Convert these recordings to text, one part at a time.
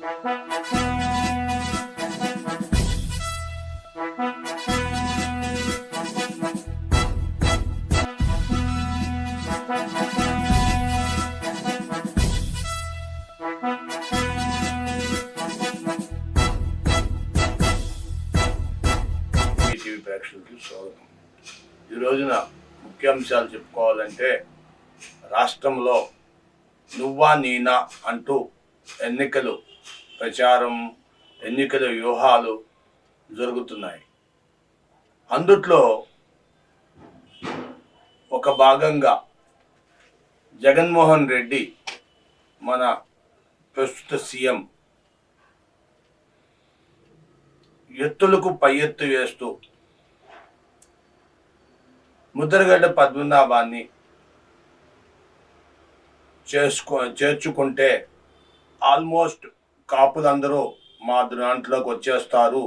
TV ప్రేక్షకులకు స్వాగతం. ఈ రోజున ముఖ్యాంశాలు చెప్పుకోవాలంటే, రాష్ట్రంలో నువ్వా నేనా అంటూ ఎన్నికలు ప్రచారం, ఎన్నికల వ్యూహాలు జరుగుతున్నాయి. అందుట్లో ఒక భాగంగా జగన్మోహన్ రెడ్డి, మన ప్రస్తుత సీఎం, ఎత్తులకు పై ఎత్తు వేస్తూ ముద్రగడ్డ పద్మనాభాన్ని చేర్చుకుంటే ఆల్మోస్ట్ కాపులందరూ మా దాంట్లోకి వచ్చేస్తారు,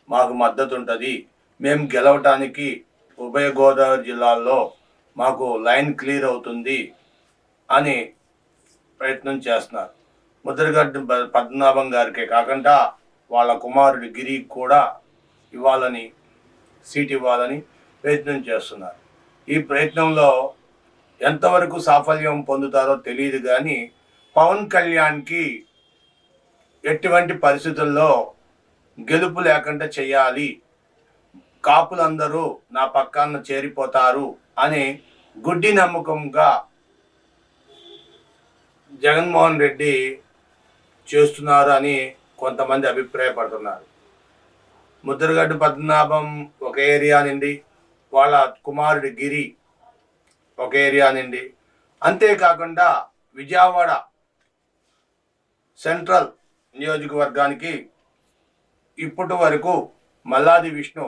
మాకు మద్దతు ఉంటుంది, మేము గెలవటానికి ఉభయ గోదావరి జిల్లాల్లో మాకు లైన్ క్లియర్ అవుతుంది అని ప్రయత్నం చేస్తున్నారు. ముద్రగడ్డ పద్మనాభం గారికే కాకుండా వాళ్ళ కుమారుడి గిరికి కూడా సీట్ ఇవ్వాలని ప్రయత్నం చేస్తున్నారు. ఈ ప్రయత్నంలో ఎంతవరకు సాఫల్యం పొందుతారో తెలియదు, కానీ పవన్ కళ్యాణ్కి ఎటువంటి పరిస్థితుల్లో గెలుపు లేకుండా చేయాలి, కాపులందరూ నా పక్కన చేరిపోతారు అని గుడ్డి నమ్మకంగా జగన్మోహన్ రెడ్డి చేస్తున్నారు అని కొంతమంది అభిప్రాయపడుతున్నారు. ముద్రగడ్డ పద్మనాభం ఒక ఏరియా నుండి, వాళ్ళ కుమారుడి గిరి ఒక ఏరియా నుండి, అంతేకాకుండా విజయవాడ సెంట్రల్ నియోజకవర్గానికి ఇప్పటి వరకు మల్లాది విష్ణు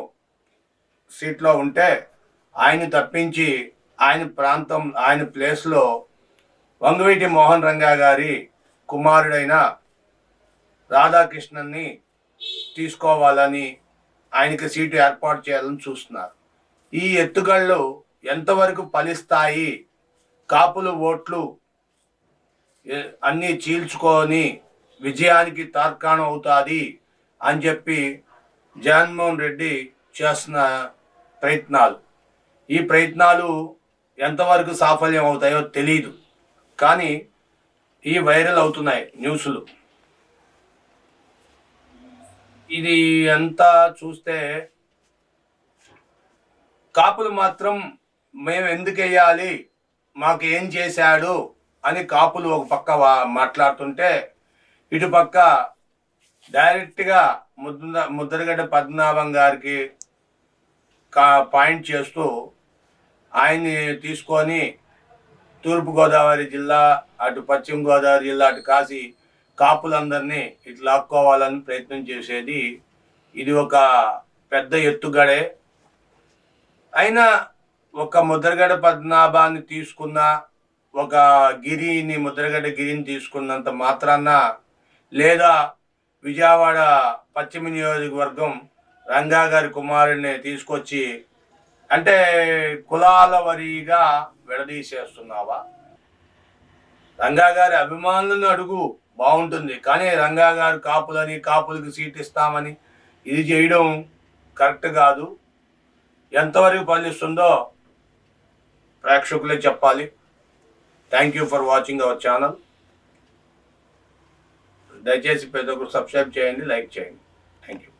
సీట్లో ఉంటే, ఆయన తప్పించి ఆయన ప్లేస్లో వంగవీటి మోహన్ రంగా గారి కుమారుడైన రాధాకృష్ణన్ని తీసుకోవాలని, ఆయనకి సీటు ఏర్పాటు చేయాలని చూస్తున్నారు. ఈ ఎత్తుగళ్ళు ఎంతవరకు ఫలిస్తాయి, కాపుల ఓట్లు అన్నీ చీల్చుకొని విజయానికి తార్కాణం అవుతుంది అని చెప్పి జగన్మోహన్ రెడ్డి చేస్తున్న ఈ ప్రయత్నాలు ఎంతవరకు సాఫల్యం అవుతాయో తెలీదు, కానీ ఈ వైరల్ అవుతున్నాయి న్యూస్లు. ఇది అంతా చూస్తే కాపులు మాత్రం మేము ఎందుకు వేయాలి, మాకు ఏం చేశాడు అని కాపులు ఒక పక్క మాట్లాడుతుంటే, ఇటుపక్క డైరెక్ట్గా ముద్రగడ్డ పద్మనాభం గారికి పాయింట్ చేస్తూ ఆయన్ని తీసుకొని తూర్పుగోదావరి జిల్లా, అటు పశ్చిమ గోదావరి జిల్లా, అటు కాశీ కాపులందరినీ ఇట్లా లాక్కోవాలని ప్రయత్నం చేసేది ఇది ఒక పెద్ద ఎత్తుగడే. అయినా ఒక ముద్రగడ్డ పద్మనాభాన్ని తీసుకున్న, ఒక ముద్రగడ్డ గిరిని తీసుకున్నంత మాత్రాన, లేదా విజయవాడ పశ్చిమ నియోజకవర్గం రంగా గారి కుమారుడిని తీసుకొచ్చి అంటే కులాల వారీగా విడదీసేస్తున్నావా? రంగా గారి అభిమానులను అడుగు, బాగుంటుంది, కానీ రంగా గారు కాపులకి సీట్ ఇస్తామని ఇది చేయడం కరెక్ట్ కాదు. ఎంతవరకు ఫలిస్తుందో ప్రేక్షకులే చెప్పాలి. Thank you for watching our channel. దయచేసి ప్రతి ఒక్కరు సబ్స్క్రైబ్ చేయండి, లైక్ చేయండి. Thank you.